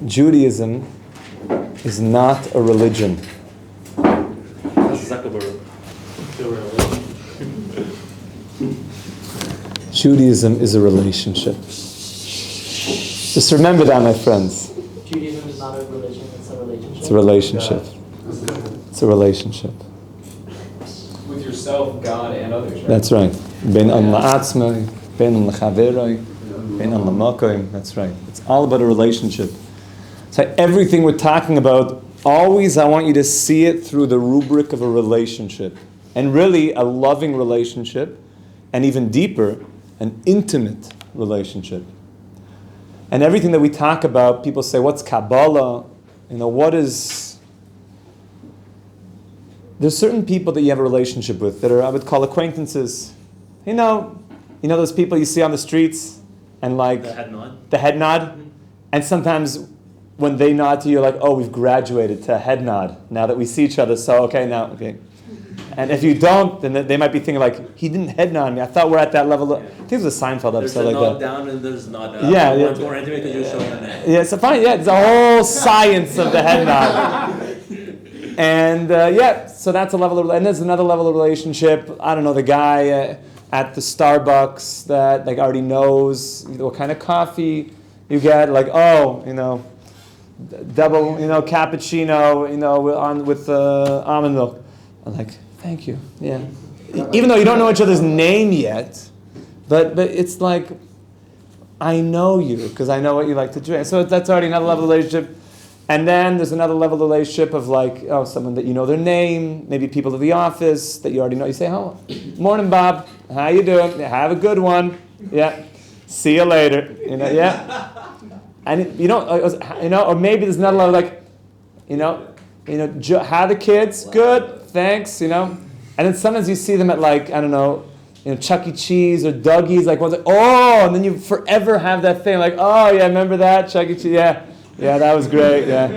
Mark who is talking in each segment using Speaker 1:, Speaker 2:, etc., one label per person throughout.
Speaker 1: Judaism is not a religion. Judaism is a relationship. Just remember that, my friends.
Speaker 2: Judaism is not a religion, it's a relationship.
Speaker 1: It's a relationship. It's a relationship.
Speaker 3: With yourself, God, and others, right?
Speaker 1: That's right. Ben am la'atzmai, ben am l'chaveroi, ben am l'makoim. That's right. It's all about a relationship. So everything we're talking about, always I want you to see it through the rubric of a relationship. And really a loving relationship, and even deeper, an intimate relationship. And everything that we talk about, people say, what's Kabbalah? What is... There's certain people that you have a relationship with that are, I would call acquaintances. You know those people you see on the streets and like...
Speaker 4: The head nod.
Speaker 1: The head nod. And sometimes when they nod to you, you're like, oh, we've graduated to a head nod now that we see each other. So, okay. And if you don't, then they might be thinking like, he didn't head nod me. I thought we're at that level. I think it was a Seinfeld episode like that.
Speaker 4: There's a nod down and there's nod up.
Speaker 1: Yeah.
Speaker 4: One's more intimate because you're showing the neck.
Speaker 1: Yeah, so fine. Yeah, it's a whole science of the head nod. And so that's a level of, and there's another level of relationship. I don't know, the guy at the Starbucks that like already knows what kind of coffee you get. Like, double, cappuccino, with almond milk. I'm like, thank you. Yeah. Even though you don't know each other's name yet, but it's like, I know you because I know what you like to drink. So that's already another level of relationship. And then there's another level of relationship of like, someone that you know their name, maybe people at the office that you already know. You say, morning, Bob. How you doing? Have a good one. Yeah. See you later. Yeah. And or maybe there's another level like, how the kids? Good. Thanks. And then sometimes you see them at like, I don't know, Chuck E. Cheese or Dougie's, like one's like, and then you forever have that thing like, remember that? Chuck E. Cheese, yeah. Yeah, that was great, yeah.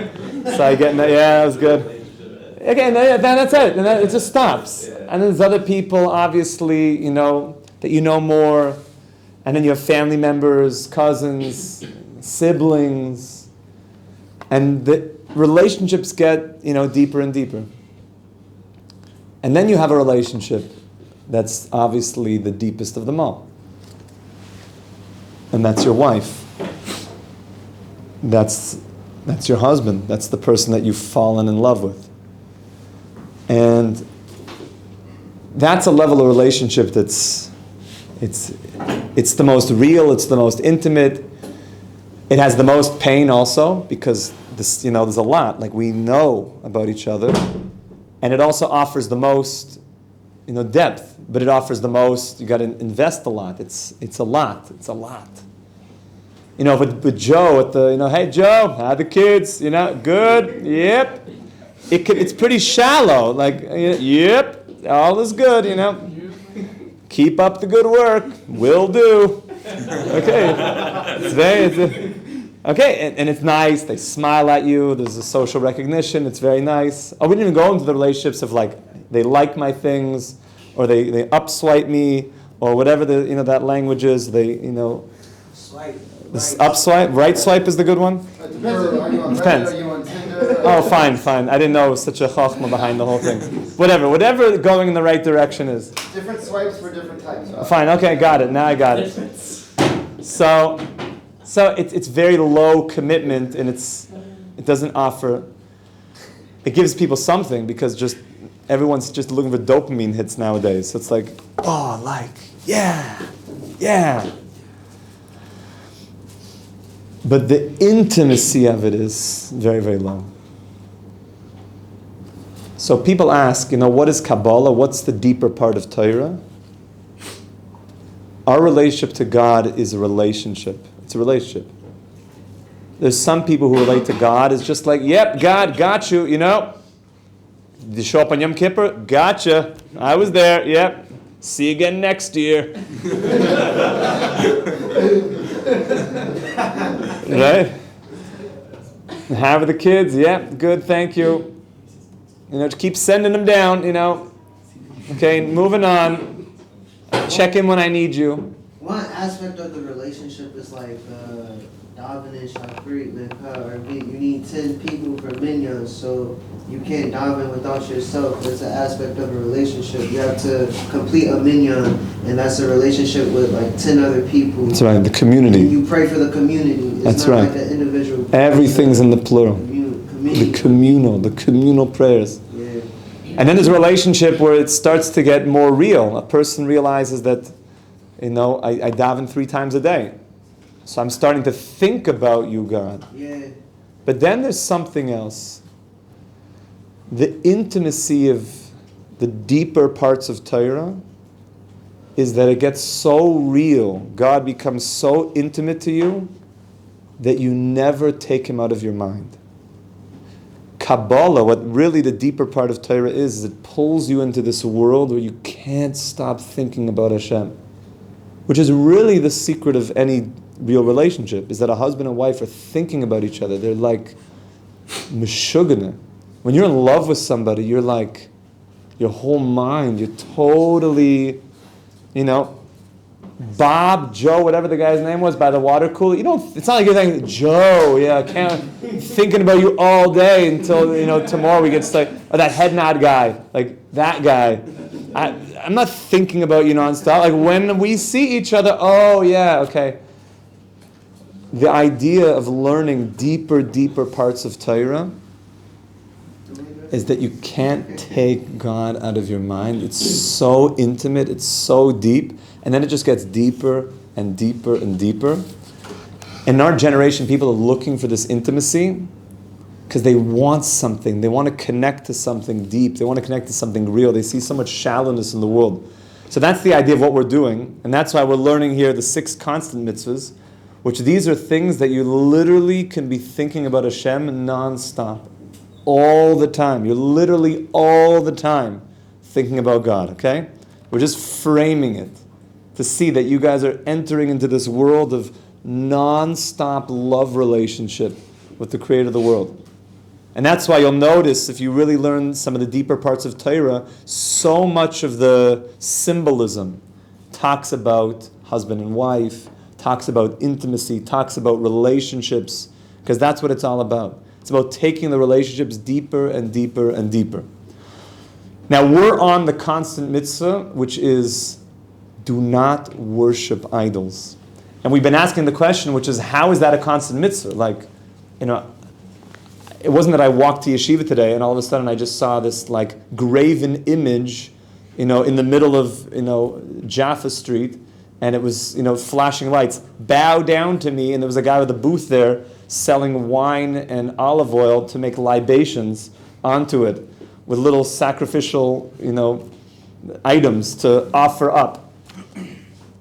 Speaker 1: So I get that, that was good. Okay, and then that's it. And then it just stops. And then there's other people, obviously, that you know more. And then you have family members, cousins, siblings. And the relationships get, deeper and deeper. And then you have a relationship that's obviously the deepest of them all. And that's your wife. That's your husband. That's the person that you've fallen in love with. And that's a level of relationship it's the most real, it's the most intimate. It has the most pain also because there's a lot. Like we know about each other. And it also offers the most, depth. But it offers the most, you got to invest a lot. It's a lot. With Joe at the, hey Joe, how the kids? Good, yep. It's pretty shallow, like, yep, all is good, Keep up the good work, will do. Okay, and it's nice. They smile at you. There's a social recognition. It's very nice. We didn't even go into the relationships of like they like my things, or they upswipe me, or whatever that language is.
Speaker 5: Swipe.
Speaker 1: This upswipe, right swipe is the good one? Depends. Fine. I didn't know it was such a chachma behind the whole thing. Whatever going in the right direction is.
Speaker 5: Different swipes for different types.
Speaker 1: Fine, okay, got it. Now I got it. So it's very low commitment, and it doesn't offer. It gives people something because everyone's just looking for dopamine hits nowadays. So it's like, yeah. But the intimacy of it is very, very low. So people ask, what is Kabbalah? What's the deeper part of Torah? Our relationship to God is a relationship. It's a relationship. There's some people who relate to God as just like, yep, God got you, You show up on Yom Kippur? Gotcha. I was there, yep. See you again next year. Right? How are the kids? Yeah, good, thank you. Just keep sending them down, Okay, moving on. Check in when I need you.
Speaker 5: One aspect of the relationship is like davening shafrit mekah or you need 10 people for minyan, so you can't daven without yourself. That's an aspect of a relationship. You have to complete a minyan, and that's a relationship with like 10 other people.
Speaker 1: That's right, the community.
Speaker 5: And you pray for the community. It's
Speaker 1: That's
Speaker 5: not
Speaker 1: right.
Speaker 5: like an individual.
Speaker 1: Everything's in the plural.
Speaker 5: Community.
Speaker 1: The communal prayers.
Speaker 5: Yeah.
Speaker 1: And then there's a relationship where it starts to get more real. A person realizes that, I daven 3 times a day. So I'm starting to think about you, God.
Speaker 5: Yeah.
Speaker 1: But then there's something else. The intimacy of the deeper parts of Torah is that it gets so real. God becomes so intimate to you that you never take him out of your mind. Kabbalah, what really the deeper part of Torah is it pulls you into this world where you can't stop thinking about Hashem. Which is really the secret of any real relationship, is that a husband and wife are thinking about each other. They're like meshugana. When you're in love with somebody, you're like, your whole mind, you're totally, Bob, Joe, whatever the guy's name was, by the water cooler. It's not like you're thinking, Joe, I can't, thinking about you all day until, tomorrow we get stuck. Or that head nod guy, like that guy. I'm not thinking about you nonstop. Like when we see each other, oh yeah, okay. The idea of learning deeper parts of Torah is that you can't take God out of your mind. It's so intimate, it's so deep, and then it just gets deeper and deeper and deeper. In our generation, people are looking for this intimacy because they want something. They want to connect to something deep. They want to connect to something real. They see so much shallowness in the world. So that's the idea of what we're doing, and that's why we're learning here the 6 constant mitzvahs, which these are things that you literally can be thinking about Hashem non-stop. All the time. You're literally all the time thinking about God, okay? We're just framing it to see that you guys are entering into this world of non-stop love relationship with the Creator of the world. And that's why you'll notice, if you really learn some of the deeper parts of Torah, so much of the symbolism talks about husband and wife, talks about intimacy, talks about relationships, because that's what it's all about. It's about taking the relationships deeper and deeper and deeper. Now we're on the constant mitzvah, which is do not worship idols. And we've been asking the question, which is, how is that a constant mitzvah? Like, it wasn't that I walked to yeshiva today and all of a sudden I just saw this like graven image, in the middle of, Jaffa Street, and it was, flashing lights. Bow down to me, and there was a guy with a booth there selling wine and olive oil to make libations onto it with little sacrificial, items to offer up.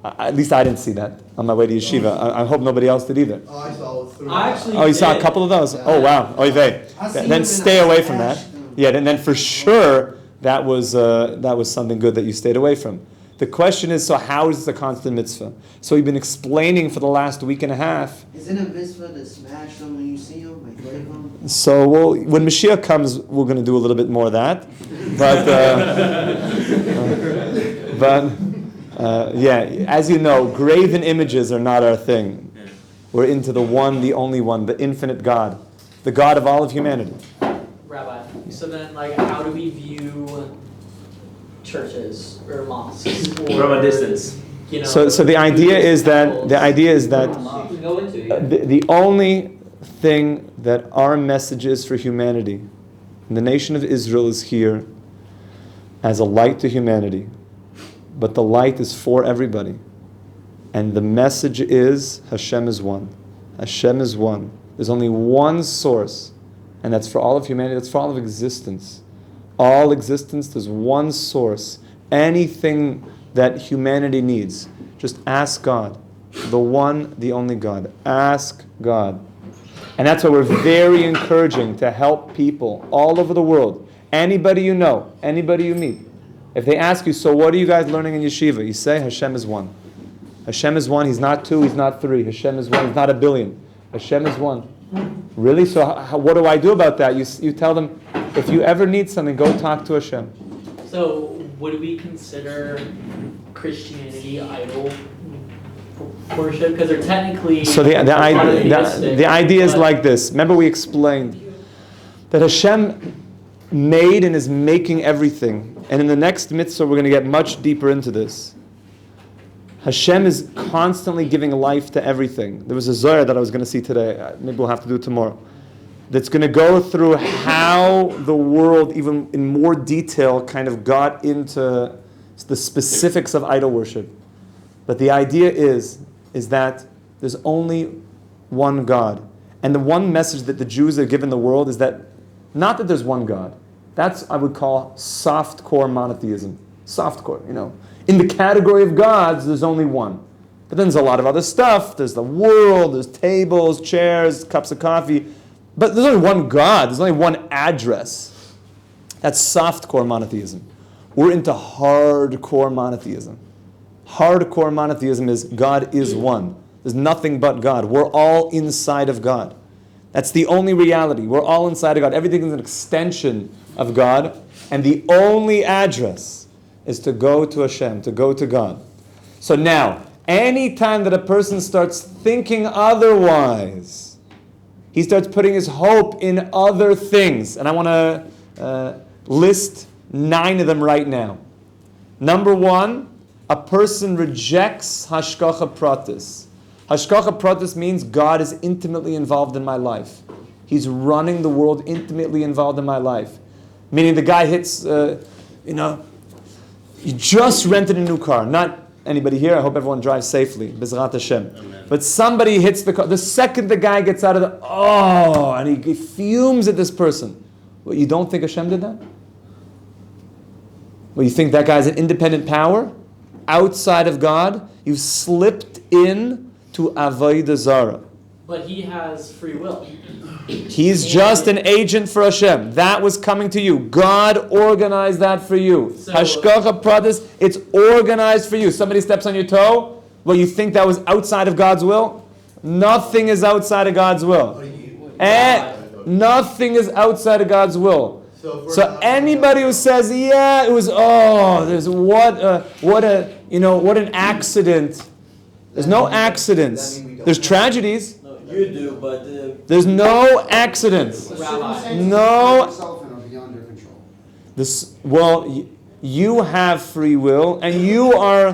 Speaker 1: At least I didn't see that on my way to yeshiva. I hope nobody else did either.
Speaker 5: Oh, I saw 3.
Speaker 1: Oh, you saw a couple of those? Oh, wow. Oy vey. Then stay away from that. Yeah, and then for sure that was something good that you stayed away from. The question is, so how is this a constant mitzvah? So we've been explaining for the last week and a half.
Speaker 5: Is it a mitzvah to smash them when you see them, like wave them?
Speaker 1: So when Mashiach comes, we're going to do a little bit more of that. But as you know, graven images are not our thing. We're into the one, the only one, the infinite God, the God of all of humanity.
Speaker 2: Rabbi, so then, how do we view churches or mosques?
Speaker 4: From a distance.
Speaker 1: So the idea is that the only thing that our message is for humanity, and the nation of Israel is here as a light to humanity, but the light is for everybody. And the message is Hashem is one. Hashem is one. There's only one source, and that's for all of humanity, that's for all of existence. All existence, there's one source. Anything that humanity needs, just ask God. The one, the only God. Ask God. And that's why we're very encouraging to help people all over the world. Anybody you know, anybody you meet. If they ask you, so what are you guys learning in yeshiva? You say, Hashem is one. Hashem is one. He's not 2, he's not 3. Hashem is one. He's not 1 billion. Hashem is one. Really? So what do I do about that? You tell them, if you ever need something, go talk to Hashem.
Speaker 2: So would we consider Christianity idol worship? Because they're technically
Speaker 1: So the
Speaker 2: monotheistic,
Speaker 1: idea is
Speaker 2: but-
Speaker 1: like this. Remember we explained that Hashem made and is making everything. And in the next mitzvah, we're going to get much deeper into this. Hashem is constantly giving life to everything. There was a Zohar that I was going to see today. Maybe we'll have to do it tomorrow. That's going to go through how the world, even in more detail, kind of got into the specifics of idol worship. But the idea is that there's only one God. And the one message that the Jews are given the world is that, not that there's one God. That's, I would call, soft-core monotheism. Soft-core, In the category of gods, there's only one. But then there's a lot of other stuff. There's the world, there's tables, chairs, cups of coffee. But there's only one God. There's only one address. That's soft-core monotheism. We're into hardcore monotheism. Hardcore monotheism is God is one. There's nothing but God. We're all inside of God. That's the only reality. We're all inside of God. Everything is an extension of God. And the only address is to go to Hashem, to go to God. So now, any time that a person starts thinking otherwise, he starts putting his hope in other things. And I want to list 9 of them right now. Number 1, a person rejects hashgacha pratis. Hashgacha pratis means God is intimately involved in my life. He's running the world, intimately involved in my life. Meaning the guy hits, you just rented a new car. Not anybody here. I hope everyone drives safely. Bezrat Hashem.
Speaker 4: Amen.
Speaker 1: But somebody hits the car. The second the guy gets out of and he fumes at this person. Well, you don't think Hashem did that? Well, you think that guy's an independent power? Outside of God? You've slipped in to Avodah Zarah.
Speaker 2: But he has free will.
Speaker 1: He's just an agent for Hashem. That was coming to you. God organized that for you.
Speaker 2: So-
Speaker 1: Hashgacha pratis, it's organized for you. Somebody steps on your toe. Well, you think that was outside of God's will? Nothing is outside of God's will. Nothing is outside of God's will. So anybody who says, yeah, it was, there's what an accident. There's no accidents. There's tragedies.
Speaker 4: No, you do, but
Speaker 1: There's no accidents. No. You have free will, and your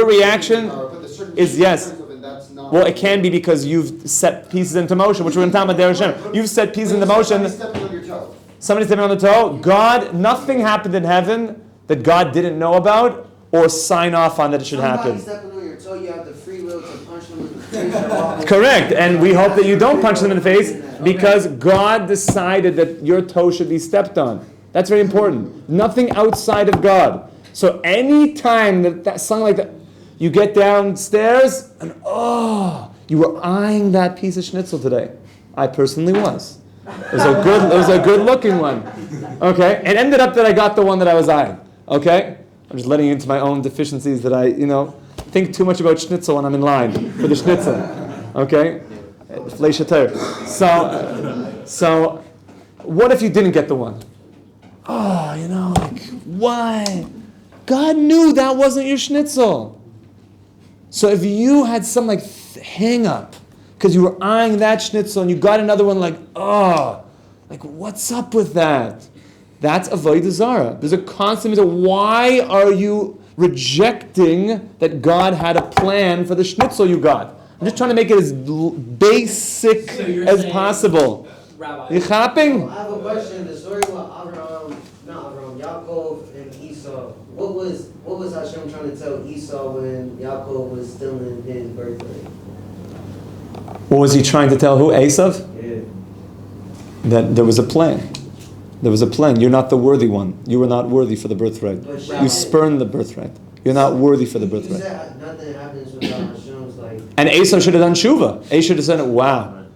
Speaker 1: reaction is yes. Well, it can be because you've set pieces into motion, which we're going to talk about there, Hashem. You've set pieces into motion. Somebody stepping on the toe. God, nothing happened in heaven that God didn't know about or sign off on that it should happen.
Speaker 5: Stepping on your toe, you have the free will to punch them in the face.
Speaker 1: Correct, and we hope that you don't punch them in the face because God decided that your toe should be stepped on. That's very important. Nothing outside of God. So any time that something like that, you get downstairs and you were eyeing that piece of schnitzel today. I personally was. It was a good looking one. Okay, it ended up that I got the one that I was eyeing. Okay, I'm just letting you into my own deficiencies that I think too much about schnitzel when I'm in line for the schnitzel. Okay, so what if you didn't get the one? Why? God knew that wasn't your schnitzel. So if you had some hang up because you were eyeing that schnitzel and you got another one what's up with that? That's avodah zarah. There's a constant. Why are you rejecting that God had a plan for the schnitzel you got? I'm just trying to make it as basic as possible.
Speaker 2: Rabbi.
Speaker 1: You hopping?
Speaker 5: I have a question. The story with Yaakov and Esau. What was Hashem trying to tell Esau when Yaakov was stealing his birthright?
Speaker 1: What was he trying to tell who? Esav?
Speaker 5: Yeah.
Speaker 1: That there was a plan. There was a plan. You're not the worthy one. You were not worthy for the birthright. You spurned the birthright. You're not worthy for the
Speaker 5: You
Speaker 1: birthright.
Speaker 5: said nothing happens without Hashem's
Speaker 1: And Esau should have done tshuva. Esau should have said, wow,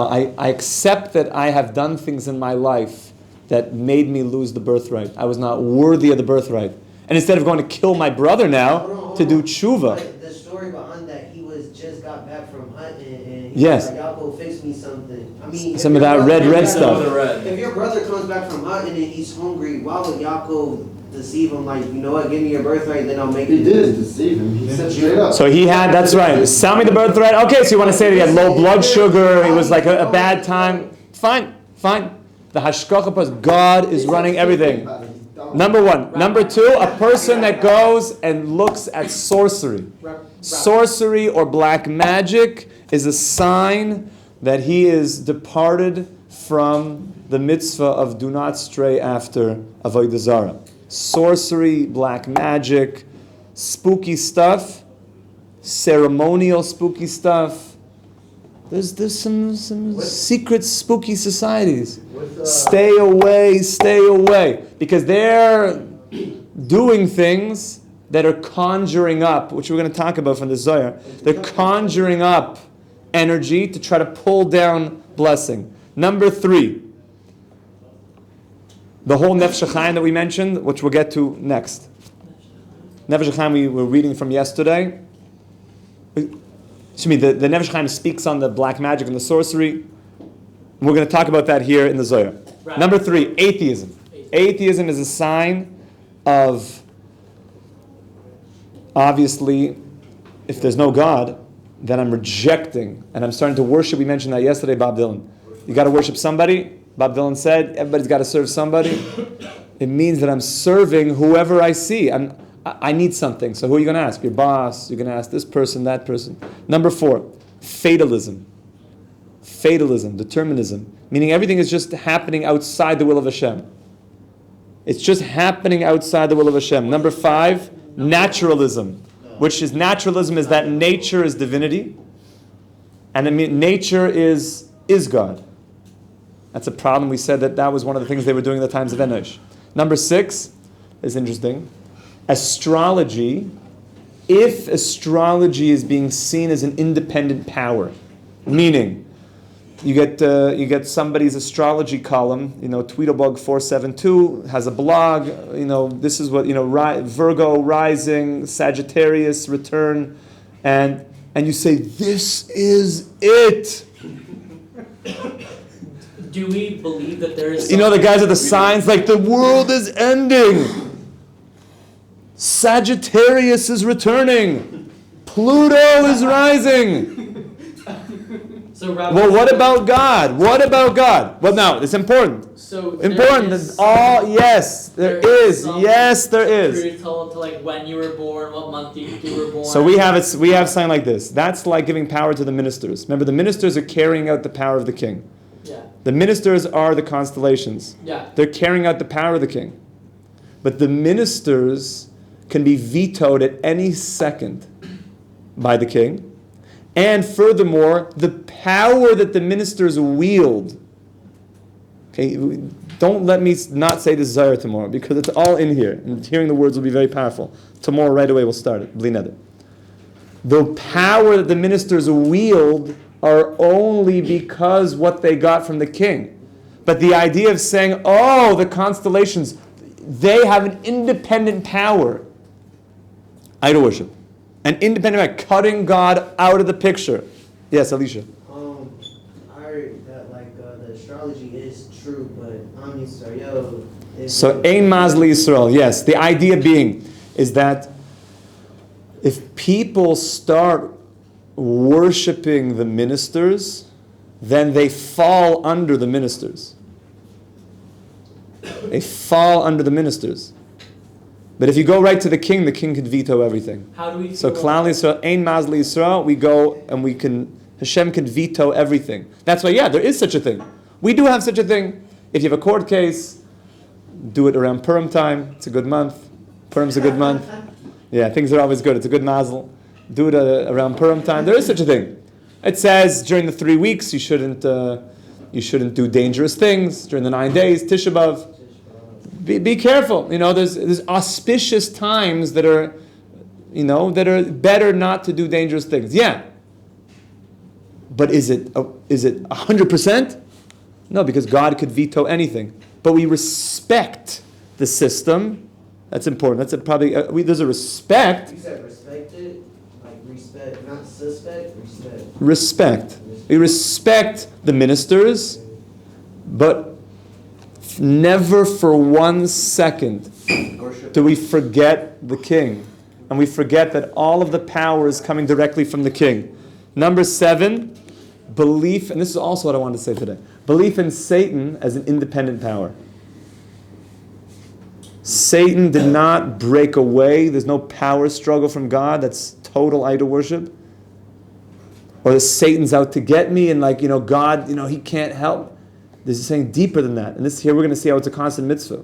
Speaker 1: I accept that I have done things in my life that made me lose the birthright. I was not worthy of the birthright. And instead of going to kill my brother now, to do tshuva.
Speaker 5: But the story behind that, he just got back from hunting and
Speaker 1: Yes.
Speaker 5: Yaakov, fix me something. I mean,
Speaker 1: Some of that red stuff.
Speaker 5: If your brother comes back from hunting and he's hungry, why would Yaakov deceive him, like, you know what, give me your birthright, then I'll make
Speaker 6: He
Speaker 5: it.
Speaker 6: did deceive him. He said straight up.
Speaker 1: So he had, that's right. Sell me the birthright. Okay, so you want to say that he had low blood sugar, it was like a bad time. Fine. The hashgacha process, God is running everything. Number one. Number two, a person that goes and looks at sorcery. Sorcery or black magic is a sign that he is departed from the mitzvah of do not stray after avodah zarah. Sorcery, black magic, spooky stuff, ceremonial spooky stuff. There's some secret spooky societies. Stay away. Because they're doing things that are conjuring up, which we're going to talk about from the Zohar. They're conjuring up energy to try to pull down blessing. Number 3. The whole Nefesh HaChaim that we mentioned, which we'll get to next. Nefesh HaChaim we were reading from yesterday. The Nefesh HaChaim speaks on the black magic and the sorcery. We're going to talk about that here in the Zohar. Right. Number 3, atheism. Atheism is a sign of, obviously, if there's no God, then I'm rejecting and I'm starting to worship. We mentioned that yesterday, Bob Dylan. You got to worship somebody. Bob Dylan said, everybody's got to serve somebody. It means that I'm serving whoever I see. I need something. So who are you going to ask? Your boss. You're going to ask this person, that person. Number 4, fatalism. Fatalism, determinism. Meaning everything is just happening outside the will of Hashem. It's just happening outside the will of Hashem. Number 5, naturalism. Which is naturalism is that nature is divinity. And nature is God. That's a problem. We said that was one of the things they were doing in the times of Enosh. Number 6 is interesting. Astrology, if astrology is being seen as an independent power, meaning you get somebody's astrology column, Tweedledbug 472 has a blog, this is what, Virgo rising, Sagittarius return, and you say, this is it.
Speaker 2: Do we believe that there is...
Speaker 1: the guys with the signs like the world is ending. Sagittarius is returning. Pluto is rising.
Speaker 2: So, Rabbi,
Speaker 1: well, what about God? Well, now, it's important.
Speaker 2: So
Speaker 1: important. Yes, there is. Yes, there is.
Speaker 2: To like when you were born, what month you were born.
Speaker 1: So we have something like this. That's like giving power to the ministers. Remember, the ministers are carrying out the power of the king.
Speaker 2: Yeah.
Speaker 1: The ministers are the constellations.
Speaker 2: Yeah.
Speaker 1: They're carrying out the power of the king. But the ministers can be vetoed at any second by the king. And furthermore, the power that the ministers wield. Okay, don't let me not say this Zohar tomorrow, because it's all in here. And hearing the words will be very powerful. Tomorrow right away we'll start it. Bli neder. The power that the ministers wield are only because what they got from the king. But the idea of saying, the constellations, they have an independent power. Idol worship. An independent power, cutting God out of the picture. Yes, Alicia.
Speaker 5: I heard that the astrology is true, but Am Yisrael is...
Speaker 1: So, Ein Mazli Yisrael, yes. The idea being is that if people start worshipping the ministers, then they fall under the ministers. They fall under the ministers. But if you go right to the king could veto everything.
Speaker 2: How do we?
Speaker 1: So Klal Yisrael, Ein Mazli Yisrael, we go and Hashem can veto everything. That's why, there is such a thing. We do have such a thing. If you have a court case, do it around Purim time. It's a good month. Purim's a good month. Yeah, things are always good. It's a good mazel. Do it around Purim time. There is such a thing. It says during the 3 weeks you shouldn't do dangerous things. During the 9 days, Tisha B'Av. Be careful. There's auspicious times that are better not to do dangerous things. Yeah. But is it 100%? No, because God could veto anything. But we respect the system. That's important. That's there's a respect.
Speaker 5: You said respect it? Like respect, not suspect, respect.
Speaker 1: Respect. We respect the ministers, but never for 1 second
Speaker 5: Worship
Speaker 1: do we forget the king. And we forget that all of the power is coming directly from the king. Number 7, belief, and this is also what I wanted to say today, belief in Satan as an independent power. Satan did not break away. There's no power struggle from God. That's total idol worship. Or that Satan's out to get me and God, he can't help. This is saying deeper than that. And here we're going to see how it's a constant mitzvah.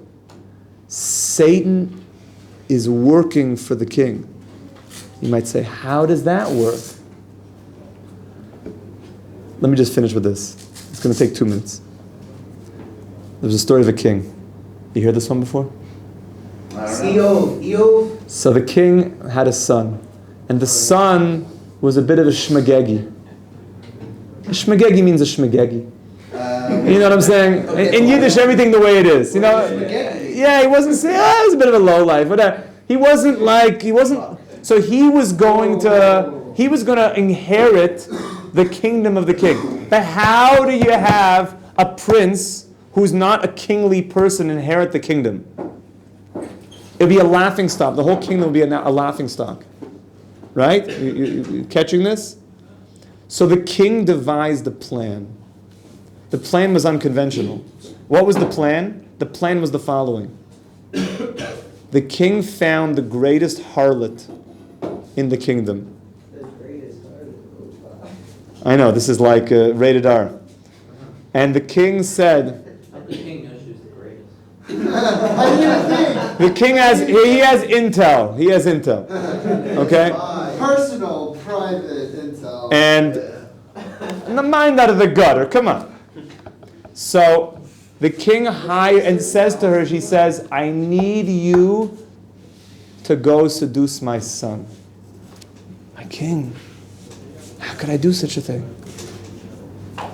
Speaker 1: Satan is working for the king. You might say, how does that work? Let me just finish with this. It's going to take 2 minutes. There was a story of a king. You heard this one before?
Speaker 5: Eov.
Speaker 1: So the king had a son. And the son was a bit of a shmagegi. A shmagegi means a shmagegi. You know what I'm saying? In Yiddish, everything the way it is. Yeah, he wasn't saying, he was a bit of a low life, whatever. He wasn't. So he was going to inherit the kingdom of the king. But how do you have a prince who's not a kingly person inherit the kingdom? It would be a laughing stock. The whole kingdom would be a laughing stock. Right? You catching this? So the king devised a plan. The plan was unconventional. What was the plan? The plan was the following. The king found the greatest harlot in the kingdom. I know, this is like rated R. And the king said,
Speaker 2: The king knows who's the greatest.
Speaker 1: the king has intel. He has intel. Okay?
Speaker 6: Personal, private intel.
Speaker 1: And mind out of the gutter. Come on. So the king hired and says to her, she says, I need you to go seduce my son. My king, how could I do such a thing?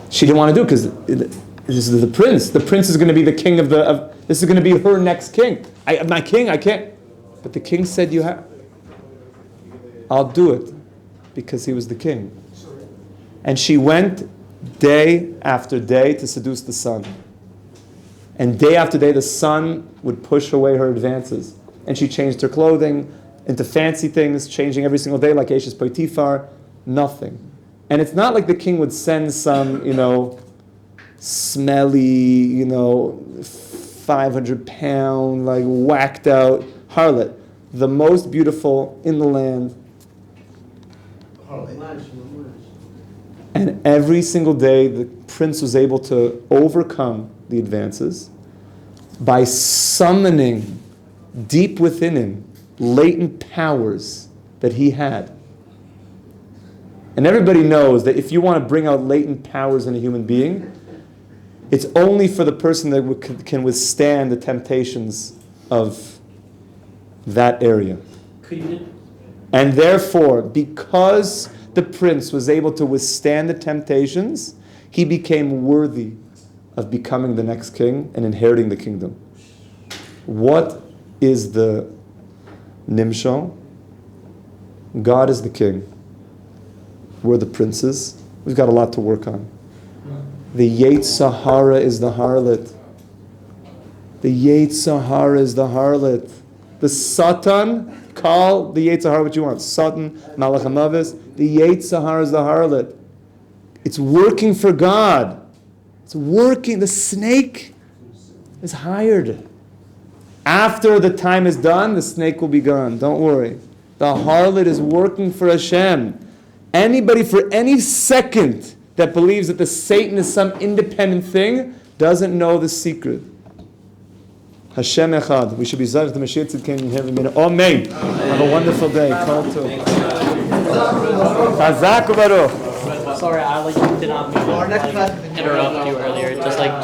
Speaker 1: She didn't want to do it because this is the prince. The prince is going to be the king of this is going to be her next king. My king, I can't. But the king said, I'll do it because he was the king. And she went day after day to seduce the son. And day after day, the son would push away her advances. And she changed her clothing into fancy things, changing every single day, like Eshes Potiphar. Nothing. And it's not like the king would send some, smelly, 500-pound, whacked out harlot. The most beautiful in the land. And every single day, the prince was able to overcome the advances by summoning deep within him latent powers that he had. And everybody knows that if you want to bring out latent powers in a human being, it's only for the person that can withstand the temptations of that area. And therefore, because the prince was able to withstand the temptations, he became worthy of becoming the next king and inheriting the kingdom. What is the nimshal? God is the king. We're the princes. We've got a lot to work on. The Yetzer Sahara is the harlot. The Yetzer Sahara is the harlot. The Satan, call the Yetzer Sahara what you want. Satan, Malach HaMavis. The Yetzer Sahara is the harlot. It's working for God. It's working. The snake is hired. After the time is done, the snake will be gone. Don't worry. The harlot is working for Hashem. Anybody for any second that believes that the Satan is some independent thing doesn't know the secret. Hashem Echad. We should be Zarech the Mashiach Tzidkenu in every minute. Amen. Have a wonderful day. Kol Tov. Chazak u'baruch.
Speaker 2: Sorry, I did not mean to interrupt you earlier. Just like